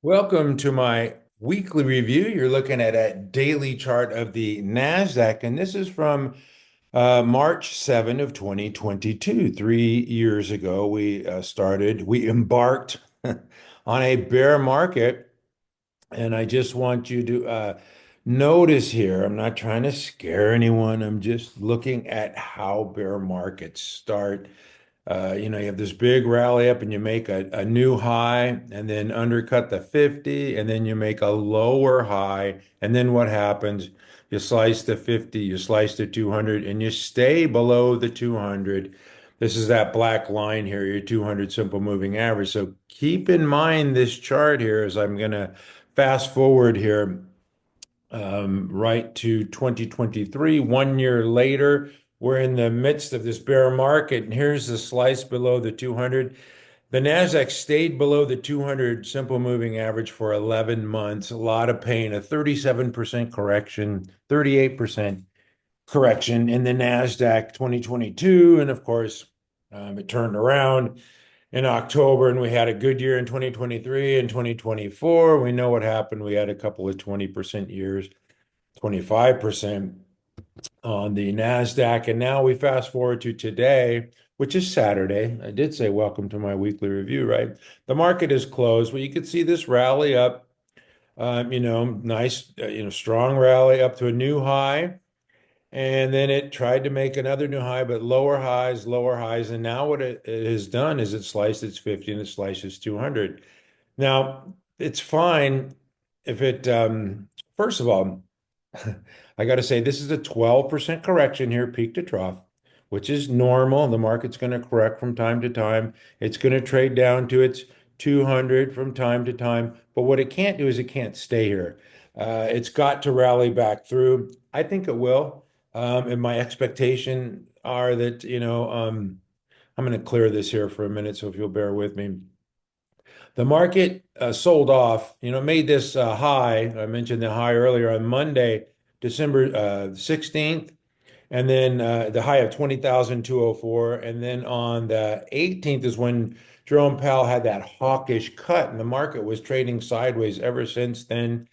Welcome to my weekly review. You're looking at a daily chart of the Nasdaq, and this is from March 7 of 2022. 3 years ago, we embarked on a bear market, and I just want you to notice here, I'm not trying to scare anyone. I'm just looking at how bear markets start. You have this big rally up and you make a new high and then undercut the 50 and then you make a lower high. And then what happens? You slice the 50, you slice the 200 and you stay below the 200. This is that black line here, your 200 simple moving average. So keep in mind this chart here as I'm going to fast forward here right to 2023. 1 year later, we're in the midst of this bear market, and here's the slice below the 200. The Nasdaq stayed below the 200 simple moving average for 11 months. A lot of pain, a 37% correction, 38% correction in the Nasdaq 2022, and of course, it turned around in October, and we had a good year in 2023 and 2024. We know what happened. We had a couple of 20% years, 25% on the Nasdaq. And now we fast forward to today, which is Saturday. I did say welcome to my weekly review, right? The market is closed, but you could see this rally up, nice, strong rally up to a new high. And then it tried to make another new high, but lower highs, lower highs. And now what it has done is it sliced its 50 and it slices 200. Now, it's fine if first of all, I got to say, this is a 12% correction here, peak to trough, which is normal. The market's going to correct from time to time. It's going to trade down to its 200 from time to time. But what it can't do is it can't stay here. It's got to rally back through. I think it will. And my expectation are that, I'm going to clear this here for a minute. So if you'll bear with me. The market sold off, made this high. I mentioned the high earlier on Monday, December 16th, and then the high of 20,204. And then on the 18th is when Jerome Powell had that hawkish cut, and the market was trading sideways ever since then.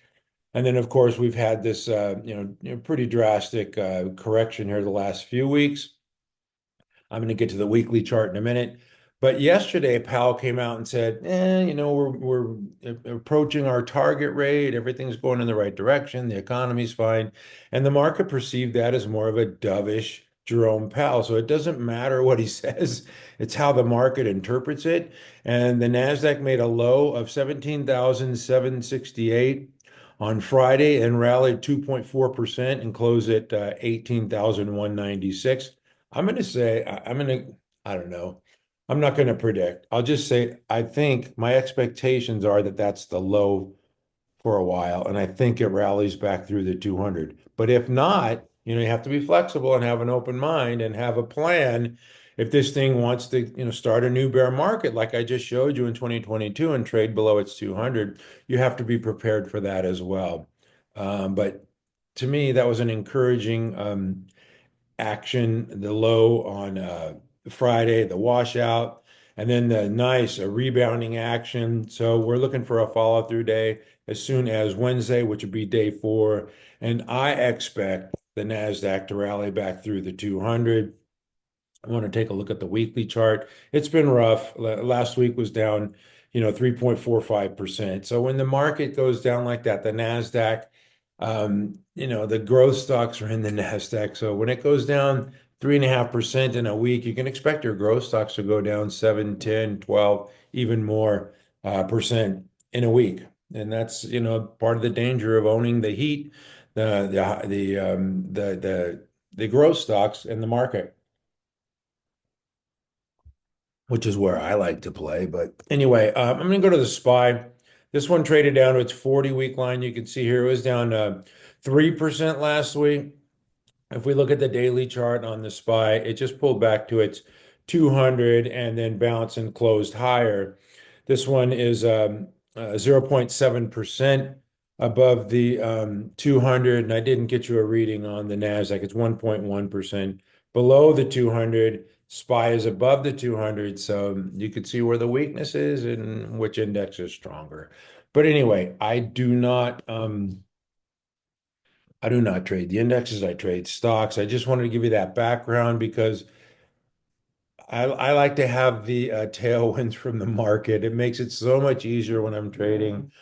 And then, of course, we've had this, pretty drastic correction here the last few weeks. I'm going to get to the weekly chart in a minute. But yesterday, Powell came out and said, we're approaching our target rate. Everything's going in the right direction. The economy's fine. And the market perceived that as more of a dovish Jerome Powell. So it doesn't matter what he says, it's how the market interprets it. And the Nasdaq made a low of 17,768 on Friday and rallied 2.4% and closed at 18,196. I don't know. I'm not going to predict. I'll just say, I think my expectations are that that's the low for a while, and I think it rallies back through the 200. But if not, you have to be flexible and have an open mind and have a plan. If this thing wants to, start a new bear market, like I just showed you in 2022 and trade below its 200, you have to be prepared for that as well. But to me, that was an encouraging action, the low on Friday, the washout, and then the nice rebounding action. So we're looking for a follow through day as soon as Wednesday, which would be day 4. And I expect the NASDAQ to rally back through the 200. I want to take a look at the weekly chart. It's been rough. Last week was down, 3.45%. So when the market goes down like that, the NASDAQ, the growth stocks are in the NASDAQ. So when it goes down 3.5% in a week, you can expect your growth stocks to go down 7, 10, 12, even more percent in a week. And that's, part of the danger of owning the heat, the growth stocks in the market, which is where I like to play. But anyway, I'm going to go to the SPY. This one traded down to its 40-week line. You can see here it was down 3% last week. If we look at the daily chart on the SPY, it just pulled back to its 200 and then bounced and closed higher. This one is 0.7% above the 200, and I didn't get you a reading on the Nasdaq. It's 1.1% below the 200. SPY is above the 200, so you could see where the weakness is and which index is stronger. But anyway, I do not trade the indexes. I trade stocks. I just wanted to give you that background because I like to have the tailwinds from the market. It makes it so much easier when I'm trading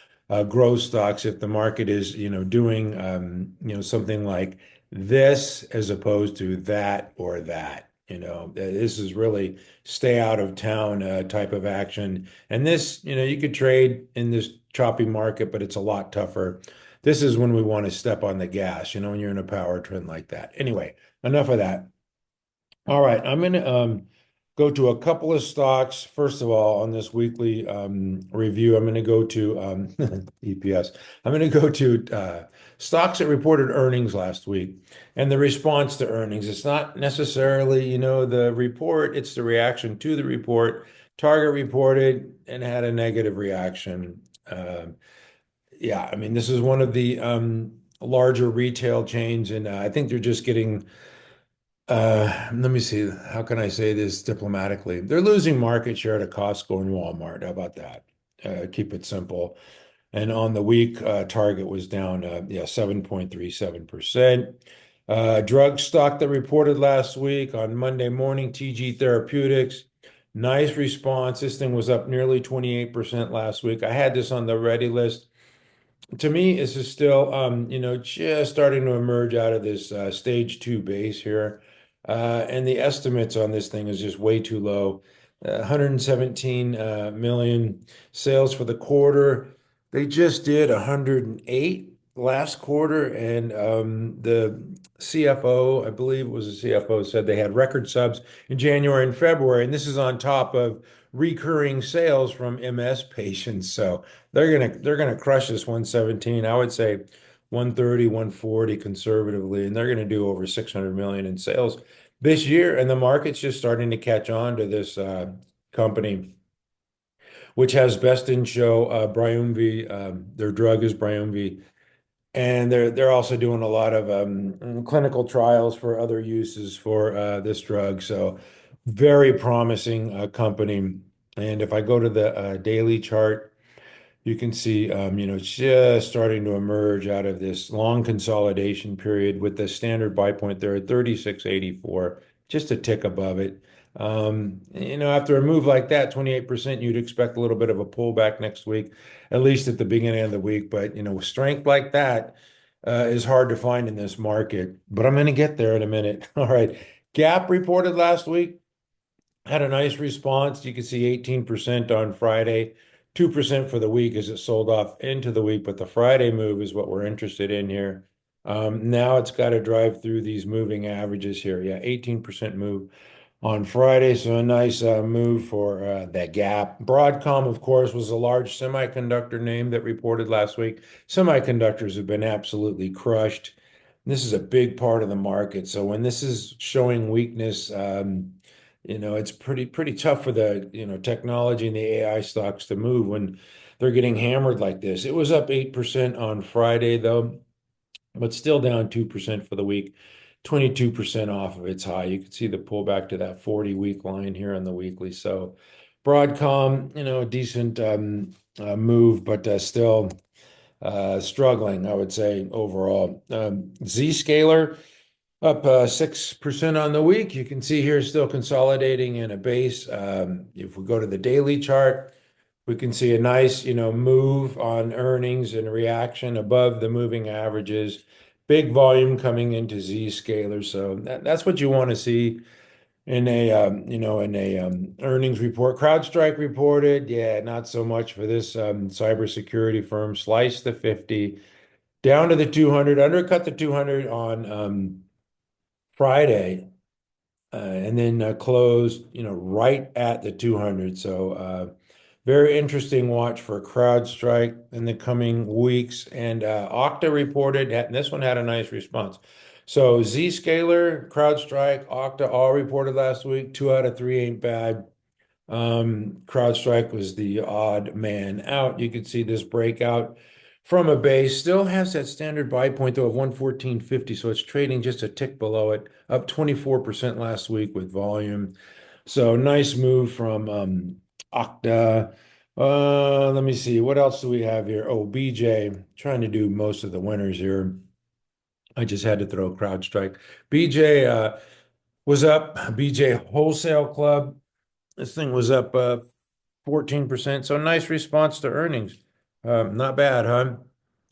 growth stocks if the market is, doing, something like this as opposed to that or that. This is really stay out of town type of action. And this, you could trade in this choppy market, but it's a lot tougher. This is when we want to step on the gas, when you're in a power trend like that. Anyway, enough of that. All right, I'm going to go to a couple of stocks. First of all, on this weekly review, I'm going to go to EPS. I'm going to go to stocks that reported earnings last week and the response to earnings. It's not necessarily, the report, it's the reaction to the report. Target reported and had a negative reaction. Yeah, I mean, this is one of the larger retail chains, and I think they're just getting let me see. How can I say this diplomatically? They're losing market share to Costco and Walmart. How about that? Keep it simple. And on the week, Target was down, 7.37%. Drug stock that reported last week on Monday morning, TG Therapeutics. Nice response. This thing was up nearly 28% last week. I had this on the ready list. To me, this is still, just starting to emerge out of this stage two base here. And the estimates on this thing is just way too low. 117 million sales for the quarter. They just did 108 last quarter, and the CFO, I believe it was the CFO, said they had record subs in January and February, and this is on top of recurring sales from MS patients. So they're gonna crush this 117. I would say 130, 140 conservatively, and they're gonna do over 600 million in sales this year. And the market's just starting to catch on to this company, which has best in show Briumvi. Their drug is Briumvi, and they're also doing a lot of clinical trials for other uses for this drug. So very promising company. And if I go to the daily chart, you can see, it's just starting to emerge out of this long consolidation period with the standard buy point there at 36.84, just a tick above it. After a move like that, 28%, you'd expect a little bit of a pullback next week, at least at the beginning of the week. But, strength like that is hard to find in this market. But I'm going to get there in a minute. All right. Gap reported last week, had a nice response. You can see 18% on Friday, 2% for the week as it sold off into the week. But the Friday move is what we're interested in here. Now it's got to drive through these moving averages here. Yeah, 18% move on Friday. So a nice move for that gap. Broadcom, of course, was a large semiconductor name that reported last week. Semiconductors have been absolutely crushed. This is a big part of the market. So when this is showing weakness, it's pretty tough for the, technology and the AI stocks to move when they're getting hammered like this. It was up 8% on Friday, though, but still down 2% for the week, 22% off of its high. You can see the pullback to that 40-week line here on the weekly. So Broadcom, decent move, but still struggling, I would say, overall. Zscaler up 6% on the week. You can see here still consolidating in a base. If we go to the daily chart, we can see a nice, move on earnings and reaction above the moving averages. Big volume coming into Zscaler. So that's what you want to see in a, earnings report. CrowdStrike reported, yeah, not so much for this cybersecurity firm. Sliced the 50 down to the 200, undercut the 200 on Friday, and then closed, right at the 200. So very interesting watch for CrowdStrike in the coming weeks. And Okta reported, and this one had a nice response. So Zscaler, CrowdStrike, Okta all reported last week. 2 out of 3 ain't bad. CrowdStrike was the odd man out. You could see this breakout from a base. Still has that standard buy point, though, of 114.50, so it's trading just a tick below it, up 24% last week with volume. So nice move from Okta. Let me see. What else do we have here? Oh, BJ. Trying to do most of the winners here. I just had to throw a crowd strike. BJ was up. BJ Wholesale Club. This thing was up 14%. So nice response to earnings. Not bad, huh?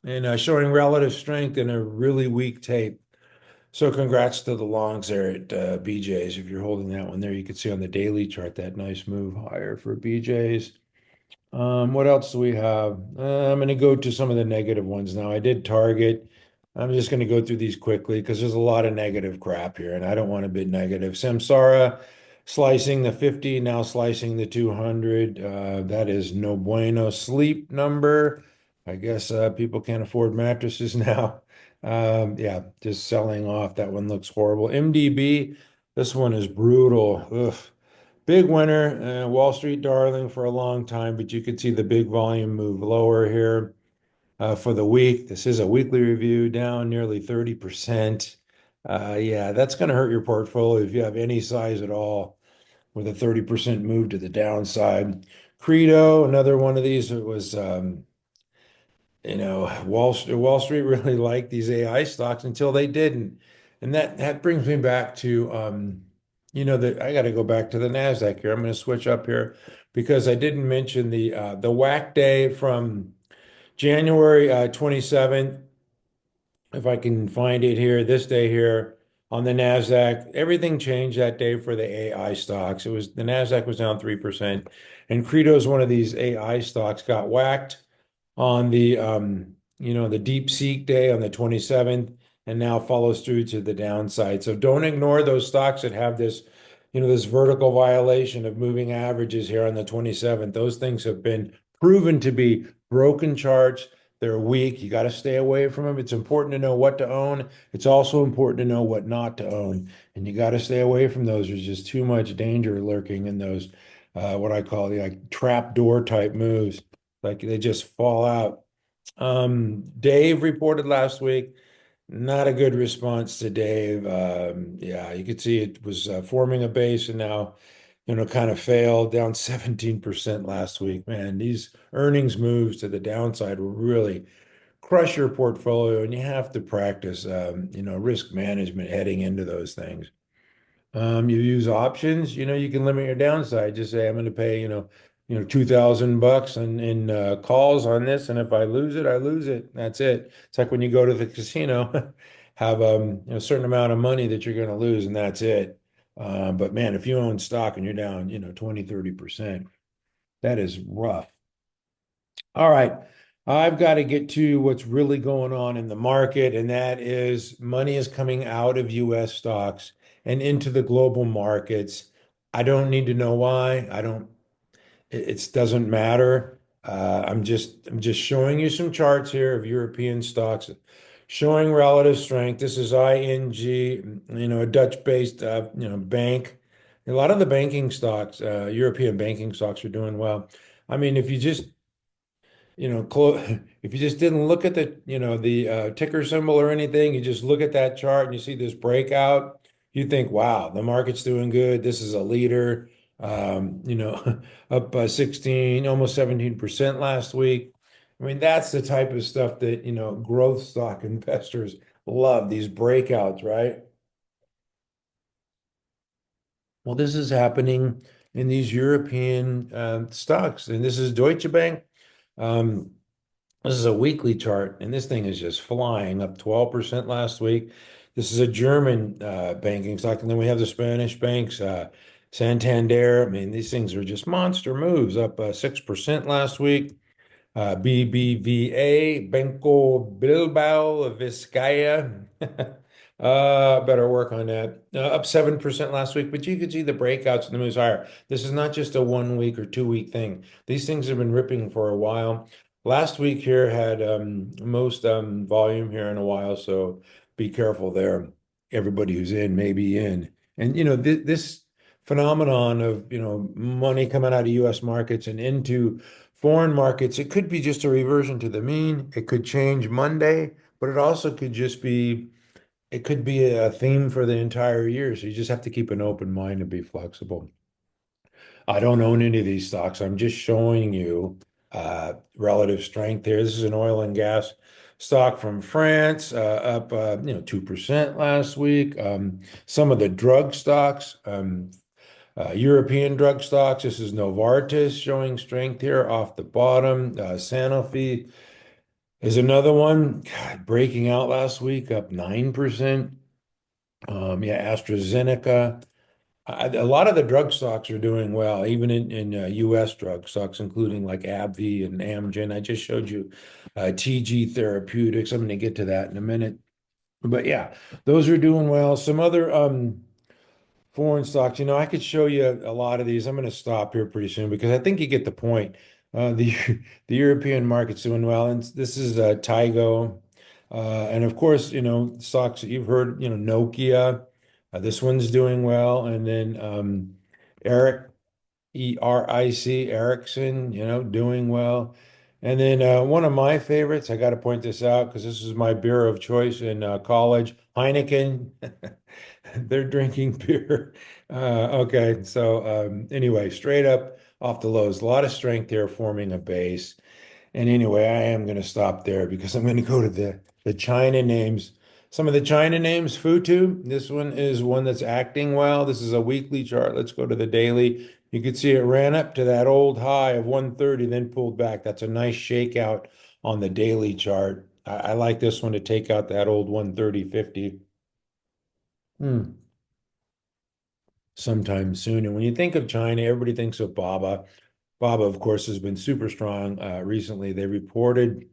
And showing relative strength in a really weak tape. So congrats to the longs there at BJ's. If you're holding that one there, you can see on the daily chart that nice move higher for BJ's. What else do we have? I'm going to go to some of the negative ones now. I did Target. I'm just going to go through these quickly because there's a lot of negative crap here, and I don't want to be negative. Samsara slicing the 50, now slicing the 200. That is no bueno. Sleep Number. I guess people can't afford mattresses now. Yeah, just selling off. That one looks horrible. MDB. This one is brutal. Ugh. Big winner, Wall Street darling for a long time, but you could see the big volume move lower here for the week. This is a weekly review, down nearly 30%. Yeah, that's going to hurt your portfolio if you have any size at all with a 30% move to the downside. Credo, another one of these, it was Wall Street really liked these AI stocks until they didn't. And that brings me back to that I got to go back to the Nasdaq here. I'm going to switch up here because I didn't mention the whack day from January 27th. If I can find it here, this day here on the Nasdaq, everything changed that day for the AI stocks. It was the Nasdaq was down 3%, and Credo is one of these AI stocks got whacked on the deep seek day on the 27th and now follows through to the downside. So don't ignore those stocks that have this vertical violation of moving averages here on the 27th. Those things have been proven to be broken charts. They're weak. You got to stay away from them. It's important to know what to own. It's also important to know what not to own. And you got to stay away from those. There's just too much danger lurking in those, what I call the trap door type moves. Like they just fall out. Dave reported last week. Not a good response to Dave. Yeah, you could see it was forming a base and now, kind of failed down 17% last week. Man, these earnings moves to the downside will really crush your portfolio, and you have to practice, risk management heading into those things. You use options, you can limit your downside. Just say, I'm going to pay, 2,000 bucks in calls on this. And if I lose it, I lose it. That's it. It's like when you go to the casino, have a certain amount of money that you're going to lose, and that's it. But man, if you own stock and you're down, 20, 30%, that is rough. All right. I've got to get to what's really going on in the market, and that is money is coming out of US stocks and into the global markets. I don't need to know why. I don't, it doesn't matter. I'm just showing you some charts here of European stocks showing relative strength. This is ING, a Dutch-based bank. A lot of the banking stocks, European banking stocks are doing well. I mean, if you just if you just didn't look at the ticker symbol or anything, you just look at that chart and you see this breakout, you think, wow, the market's doing good. This is a leader, up 16, almost 17% last week. I mean, that's the type of stuff that, growth stock investors love, these breakouts, right? Well, this is happening in these European stocks, and this is Deutsche Bank. Um, This is a weekly chart, and this thing is just flying up 12% last week. This is a German banking stock, and then we have the Spanish banks, Santander. I mean, these things are just monster moves, up 6% last week. BBVA, Banco Bilbao Vizcaya. Better work on that. Up 7% last week, but you could see the breakouts and the moves higher. This is not just a 1 week or 2 week thing. These things have been ripping for a while. Last week here had most volume here in a while, so be careful there. Everybody who's in may be in. And this phenomenon of money coming out of U.S. markets and into foreign markets, it could be just a reversion to the mean. It could change Monday, but it also could just be, it could be a theme for the entire year. So you just have to keep an open mind and be flexible. I don't own any of these stocks. I'm just showing you relative strength here. This is an oil and gas stock from France, up 2% last week. Some of the drug stocks, European drug stocks. This is Novartis showing strength here off the bottom. Sanofi is another one, God, breaking out last week, up 9%. Yeah, AstraZeneca. A lot of the drug stocks are doing well, even in US drug stocks, including like AbbVie and Amgen. I just showed you TG Therapeutics. I'm going to get to that in a minute. But yeah, those are doing well. Some other foreign stocks, I could show you a lot of these. I'm going to stop here pretty soon because I think you get the point. The the European market's doing well, and this is TIGO, and of course, stocks that you've heard, Nokia. This one's doing well, and then Eric ERIC Ericsson, doing well. And then one of my favorites, I got to point this out because this is my beer of choice in college, Heineken. They're drinking beer. Okay, so anyway, straight up off the lows, a lot of strength here forming a base. And anyway, I am going to stop there because I'm going to go to the China names. Some of the China names, FUTU. This one is one that's acting well. This is a weekly chart. Let's go to the daily. You can see it ran up to that old high of 130, then pulled back. That's a nice shakeout on the daily chart. I like this one to take out that old 130.50 sometime soon. And when you think of China, everybody thinks of BABA. BABA, of course, has been super strong recently. They reported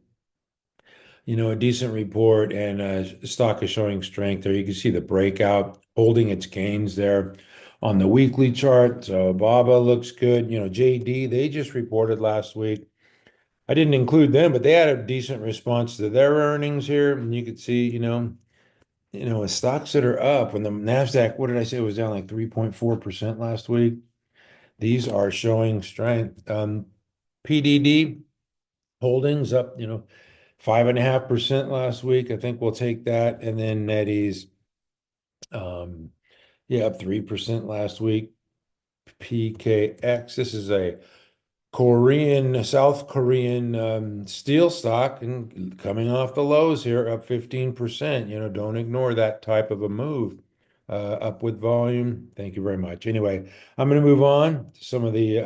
a decent report, and stock is showing strength there. You can see the breakout holding its gains there on the weekly chart. So BABA looks good. JD, they just reported last week. I didn't include them, but they had a decent response to their earnings here. And you could see, with stocks that are up, when the Nasdaq, what did I say, was down like 3.4% last week. These are showing strength. PDD holdings up, 5.5% last week. I think we'll take that. And then Nettie's, yeah, up 3% last week. PKX, this is a South Korean steel stock and coming off the lows here, up 15%. Don't ignore that type of a move. Up with volume. Thank you very much. Anyway, I'm going to move on to some of the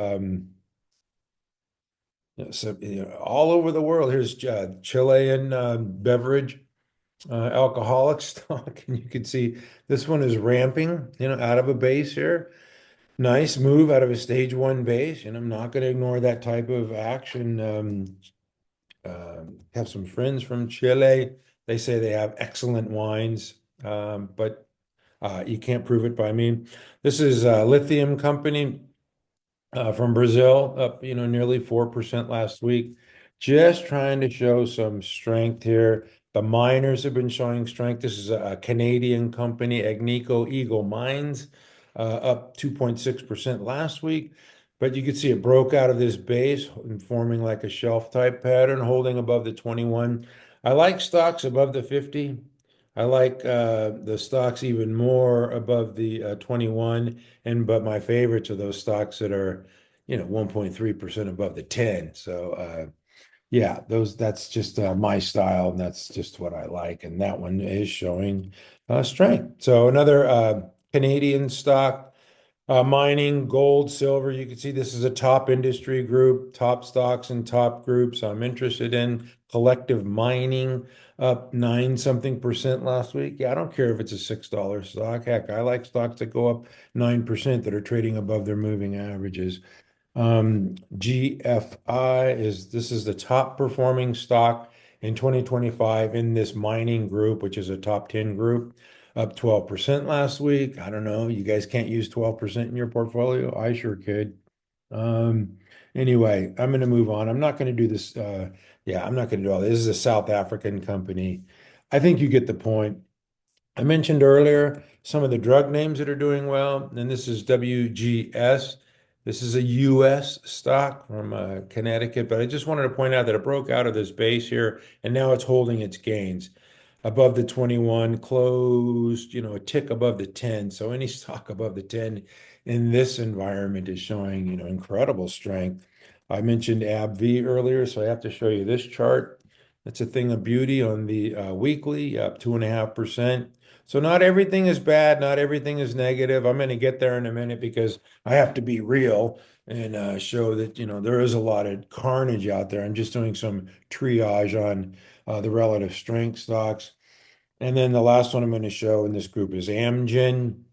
all over the world. Here's Chilean beverage alcoholic stock, and you can see this one is ramping, out of a base here. Nice move out of a stage one base, and I'm not going to ignore that type of action. Have some friends from Chile. They say they have excellent wines, but you can't prove it by me. This is a lithium company from Brazil, up, nearly 4% last week. Just trying to show some strength here. The miners have been showing strength. This is a Canadian company, Agnico Eagle Mines, up 2.6% last week. But you can see it broke out of this base and forming like a shelf type pattern, holding above the 21. I like stocks above the 50. I like the stocks even more above the 21. But my favorites are those stocks that are, 1.3% above the 10. So yeah, that's just my style, and that's just what I like. And that one is showing strength. So another Canadian stock, mining, gold, silver. You can see this is a top industry group, top stocks and top groups I'm interested in. Collective Mining up 9 something percent last week. Yeah, I don't care if it's a $6 stock. Heck, I like stocks that go up 9% that are trading above their moving averages. GFI this is the top performing stock in 2025 in this mining group, which is a top 10 group, up 12% last week. I don't know. You guys can't use 12% in your portfolio. I sure could. Anyway, I'm going to move on. I'm not going to do this. Yeah, I'm not going to do all this. This is a South African company. I think you get the point. I mentioned earlier some of the drug names that are doing well, and this is WGS. This is a US stock from Connecticut, but I just wanted to point out that it broke out of this base here, and now it's holding its gains above the 21, closed, a tick above the 10. So any stock above the 10 in this environment is showing, incredible strength. I mentioned AbbVie earlier, so I have to show you this chart. It's a thing of beauty on the weekly, up 2.5%. So not everything is bad, not everything is negative. I'm going to get there in a minute because I have to be real and show that, there is a lot of carnage out there. I'm just doing some triage on the relative strength stocks. And then the last one I'm going to show in this group is Amgen,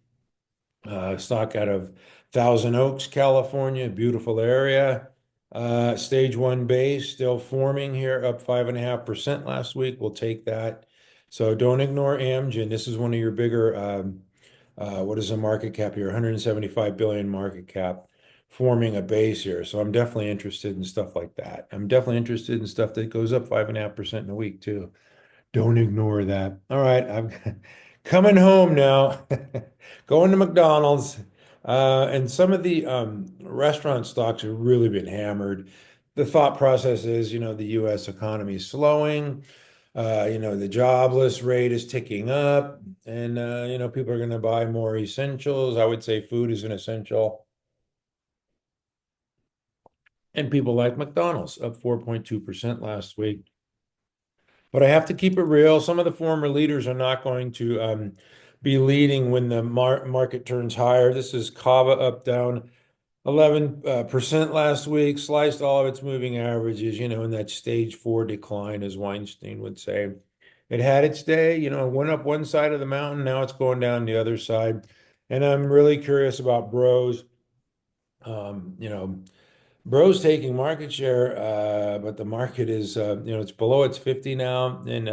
stock out of Thousand Oaks, California, beautiful area. Stage one base still forming here, up 5.5% last week. We'll take that. So don't ignore Amgen. This is one of your bigger, what is the market cap here? 175 billion market cap, forming a base here. So I'm definitely interested in stuff like that. I'm definitely interested in stuff that goes up 5.5% in a week too. Don't ignore that. All right, I'm coming home now, going to McDonald's. And some of the restaurant stocks have really been hammered. The thought process is, the US economy is slowing. The jobless rate is ticking up, and people are going to buy more essentials. I would say food is an essential, and people like McDonald's, up 4.2% last week. But I have to keep it real. Some of the former leaders are not going to be leading when the market turns higher. This is CAVA up down 11% last week, sliced all of its moving averages, in that stage four decline, as Weinstein would say. It had its day, it went up one side of the mountain. Now it's going down the other side. And I'm really curious about Bros. Um, you know, Bro's taking market share, but the market is, it's below its 50 now. And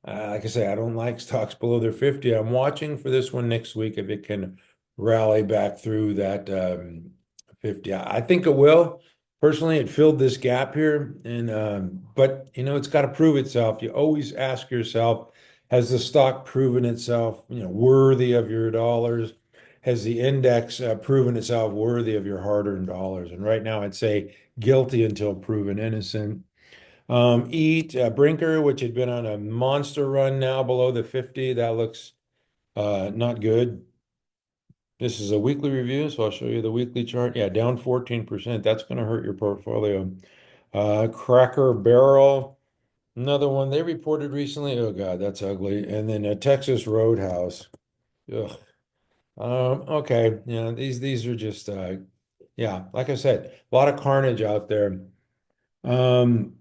like I say, I don't like stocks below their 50. I'm watching for this one next week if it can rally back through that 50. I think it will. Personally, it filled this gap here, and but it's got to prove itself. You always ask yourself, has the stock proven itself, worthy of your dollars? Has the index proven itself worthy of your hard-earned dollars? And right now, I'd say guilty until proven innocent. Eat Brinker, which had been on a monster run now below the 50. That looks not good. This is a weekly review, so I'll show you the weekly chart. Yeah, down 14%. That's going to hurt your portfolio. Cracker Barrel, another one they reported recently. Oh God, that's ugly. And then Texas Roadhouse. Ugh. Okay, these are just yeah, like I said, a lot of carnage out there. Um,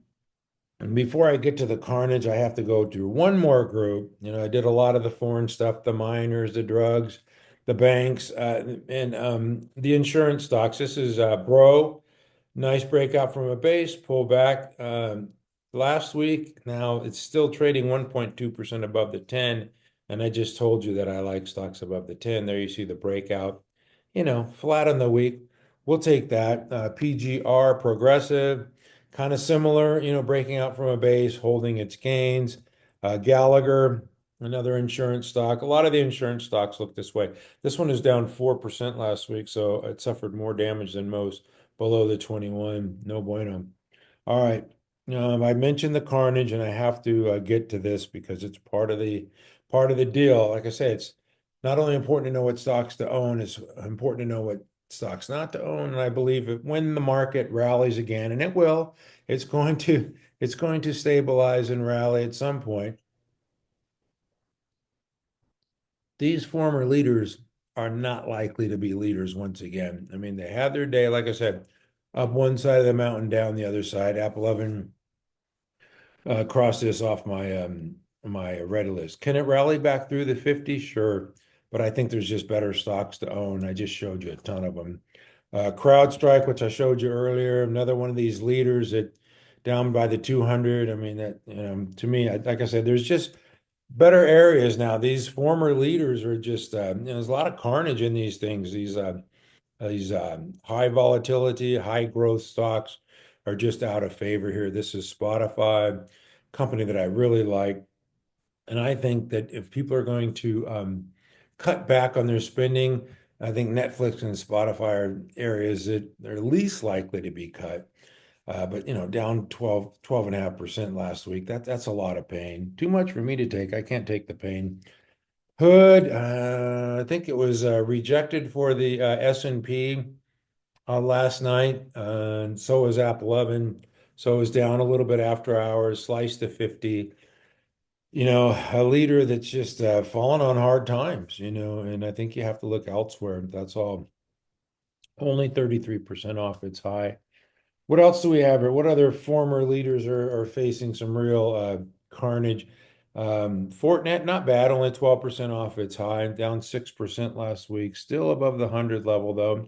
and before I get to the carnage, I have to go through one more group. I did a lot of the foreign stuff, the miners, the drugs, the banks, and the insurance stocks. This is Bro. Nice breakout from a base, pull back last week. Now it's still trading 1.2% above the 10. And I just told you that I like stocks above the 10. There you see the breakout, flat on the week. We'll take that. PGR, Progressive, kind of similar, breaking out from a base, holding its gains. Gallagher, another insurance stock. A lot of the insurance stocks look this way. This one is down 4% last week, so it suffered more damage than most below the 21. No bueno. All right. I mentioned the carnage, and I have to get to this because it's part of the deal. Like I say, it's not only important to know what stocks to own, it's important to know what stocks not to own. And I believe that when the market rallies again, and it will, it's going to stabilize and rally at some point. These former leaders are not likely to be leaders once again. I mean, they had their day, like I said, up one side of the mountain, down the other side. App 11 cross this off my red list. Can it rally back through the 50? Sure, but I think there's just better stocks to own. I just showed you a ton of them. CrowdStrike, which I showed you earlier, another one of these leaders that down by the 200. I mean, that to me, like I said, there's just better areas now. These former leaders are just there's a lot of carnage in these things. These high volatility, high growth stocks are just out of favor here. This is Spotify, company that I really like. And I think that if people are going to cut back on their spending, I think Netflix and Spotify are areas that they're least likely to be cut. But down 12.5% last week. That's a lot of pain. Too much for me to take. I can't take the pain. Hood, I think it was rejected for the S&P last night, and so was App 11. So it was down a little bit after hours, sliced to 50. A leader that's just fallen on hard times, and I think you have to look elsewhere. That's all. Only 33% off its high. What else do we have here? What other former leaders are facing some real carnage? Fortinet, not bad, only 12% off its high, down 6% last week. Still above the 100 level, though.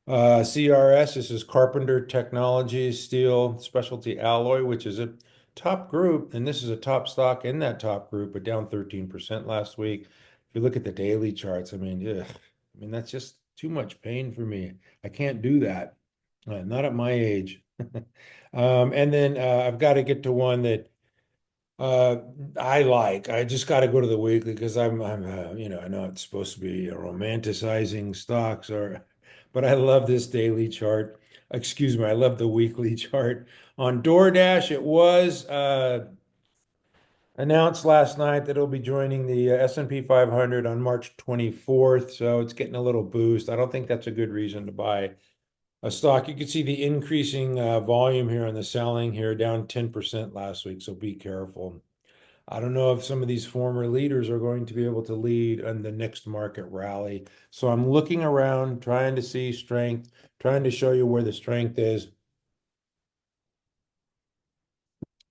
CRS, this is Carpenter Technologies, Steel Specialty Alloy, which is a top group, and this is a top stock in that top group, but down 13% last week. If you look at the daily charts, I mean, ugh, that's just too much pain for me. I can't do that. Not at my age. And then I've got to get to one that uh, I like. I just got to go to the weekly because I know it's supposed to be romanticizing stocks, but I love this daily chart. Excuse me, I love the weekly chart. On DoorDash, it was announced last night that it'll be joining the S&P 500 on March 24th, so it's getting a little boost. I don't think that's a good reason to buy a stock. You can see the increasing volume here on the selling here, down 10% last week, so be careful. I don't know if some of these former leaders are going to be able to lead in the next market rally. So I'm looking around, trying to see strength, trying to show you where the strength is.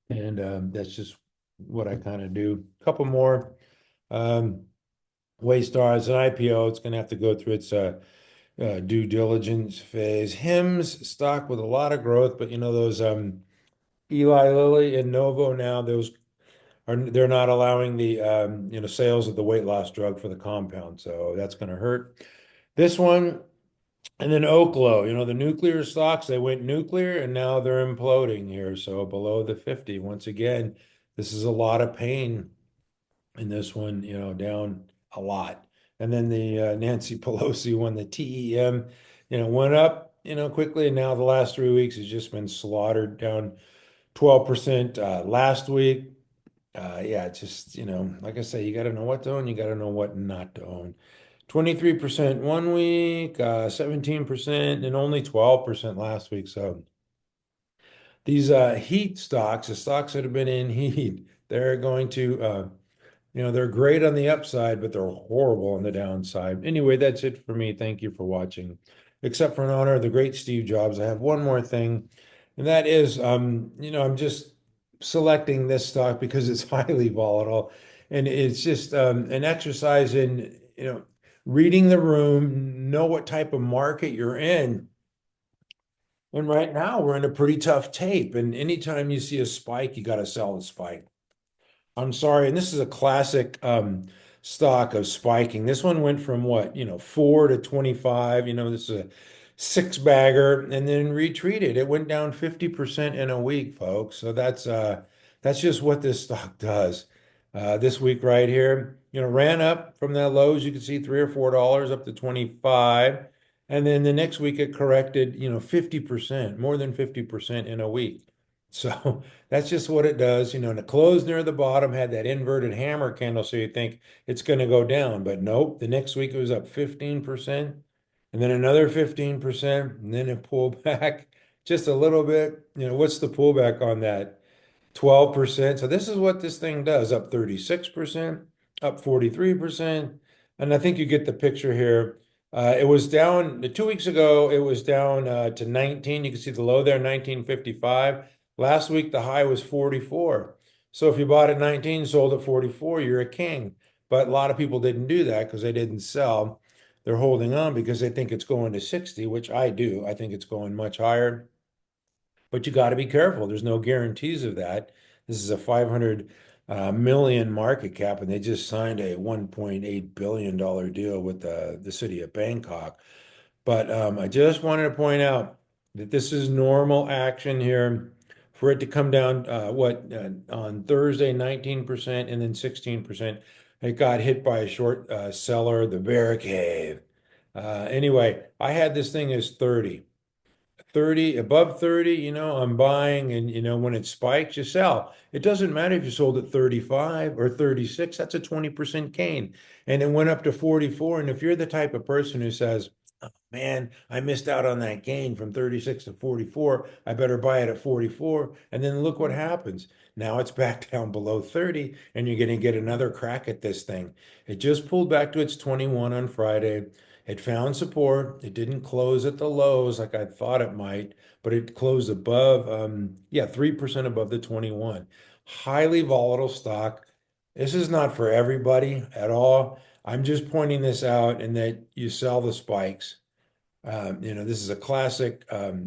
And that's just what I kind of do. A couple more. Um, Waystar as an IPO, it's going to have to go through its due diligence phase. HIMS stock with a lot of growth, but those Eli Lilly and Novo now, they're not allowing the sales of the weight loss drug for the compound, so that's going to hurt this one. And then Oklo, the nuclear stocks, they went nuclear and now they're imploding here, so below the 50 once again. This is a lot of pain in this one, down a lot. And then the Nancy Pelosi one, the TEM, went up quickly, and now the last 3 weeks has just been slaughtered, down 12% last week. Yeah, it's just, like I say, you got to know what to own, you got to know what not to own. 23% one week, 17%, and only 12% last week. So these heat stocks, the stocks that have been in heat, they're going to, they're great on the upside, but they're horrible on the downside. Anyway, that's it for me. Thank you for watching. Except for in honor of the great Steve Jobs, I have one more thing, and that is, I'm just selecting this stock because it's highly volatile, and it's just an exercise in, reading the room, know what type of market you're in. And right now, we're in a pretty tough tape, and anytime you see a spike, you got to sell the spike. I'm sorry, and this is a classic stock of spiking. This one went from what, 4 to 25. This is a six bagger, and then retreated. It went down 50% in a week, folks. So that's just what this stock does. This week right here, ran up from that lows. You can see $3 or $4 up to 25. And then the next week it corrected, 50%, more than 50% in a week. So that's just what it does. And the close near the bottom had that inverted hammer candle, so you think it's going to go down, but nope. The next week it was up 15%, and then another 15%, and then it pulled back just a little bit. What's the pullback on that? 12%. So this is what this thing does, up 36%, up 43%. And I think you get the picture here. It was down 2 weeks ago, it was down to 19. You can see the low there, 1955. Last week, the high was 44. So if you bought at 19, sold at 44, you're a king. But a lot of people didn't do that because they didn't sell. They're holding on because they think it's going to 60, which I do. I think it's going much higher. But you got to be careful. There's no guarantees of that. This is a 500 million market cap, and they just signed a $1.8 billion deal with the city of Bangkok. But I just wanted to point out that this is normal action here for it to come down, on Thursday, 19% and then 16%. It got hit by a short seller, the bear cave. Anyway, I had this thing as 30. 30, above 30, I'm buying, and when it spikes, you sell. It doesn't matter if you sold at 35 or 36, that's a 20% gain. And it went up to 44. And if you're the type of person who says, man, I missed out on that gain from 36 to 44. I better buy it at 44. And then look what happens. Now it's back down below 30, and you're going to get another crack at this thing. It just pulled back to its 21 on Friday. It found support. It didn't close at the lows like I thought it might, but it closed above, yeah, 3% above the 21. Highly volatile stock. This is not for everybody at all. I'm just pointing this out in that you sell the spikes. This is a classic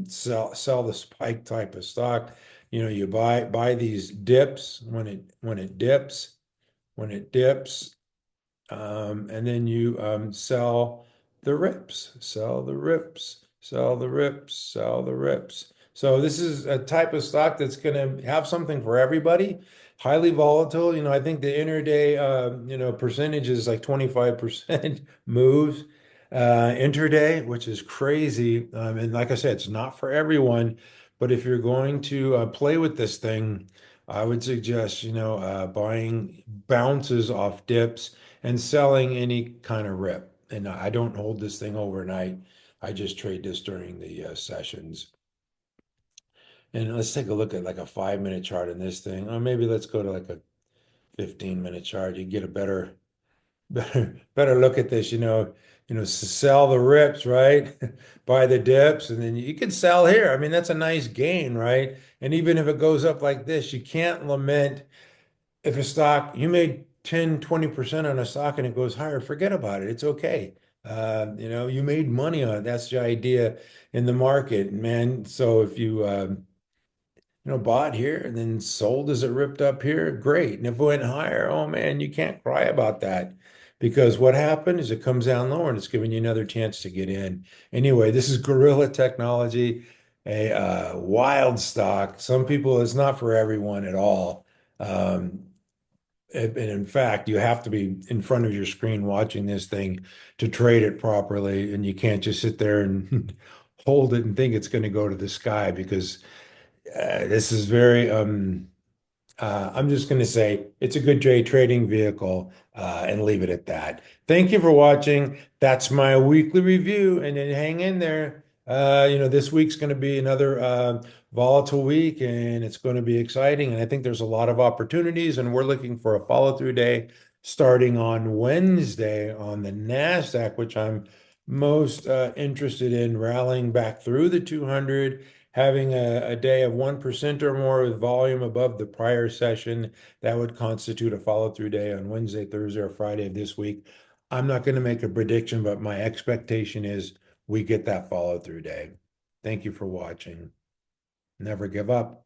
sell the spike type of stock. You buy these dips when it dips, and then you sell the rips, sell the rips, sell the rips, sell the rips. So this is a type of stock that's going to have something for everybody. Highly volatile. I think the intraday, percentage is like 25% moves intraday, which is crazy. And like I said, it's not for everyone. But if you're going to play with this thing, I would suggest, buying bounces off dips and selling any kind of rip. And I don't hold this thing overnight. I just trade this during the sessions. And let's take a look at like a 5 minute chart in this thing. Or maybe let's go to like a 15-minute chart. You get a better look at this, sell the rips, right? Buy the dips, and then you can sell here. I mean, that's a nice gain, right? And even if it goes up like this, you can't lament if a stock you made 10, 20% on a stock and it goes higher, forget about it. It's okay. You made money on it. That's the idea in the market, man. So if you bought here and then sold as it ripped up here, great. And if it went higher, oh man, you can't cry about that, because what happened is it comes down lower and it's giving you another chance to get in. Anyway, this is Gorilla Technology, a wild stock. Some people, it's not for everyone at all. Um, and in fact, you have to be in front of your screen watching this thing to trade it properly. And you can't just sit there and hold it and think it's going to go to the sky, because this is very I'm just going to say it's a good day trading vehicle, and leave it at that. Thank you for watching. That's my weekly review, and then hang in there. This week's going to be another volatile week, and it's going to be exciting. And I think there's a lot of opportunities, and we're looking for a follow-through day starting on Wednesday on the Nasdaq, which I'm most interested in rallying back through the 200, having a day of 1% or more with volume above the prior session. That would constitute a follow-through day on Wednesday, Thursday, or Friday of this week. I'm not going to make a prediction, but my expectation is we get that follow-through day. Thank you for watching. Never give up.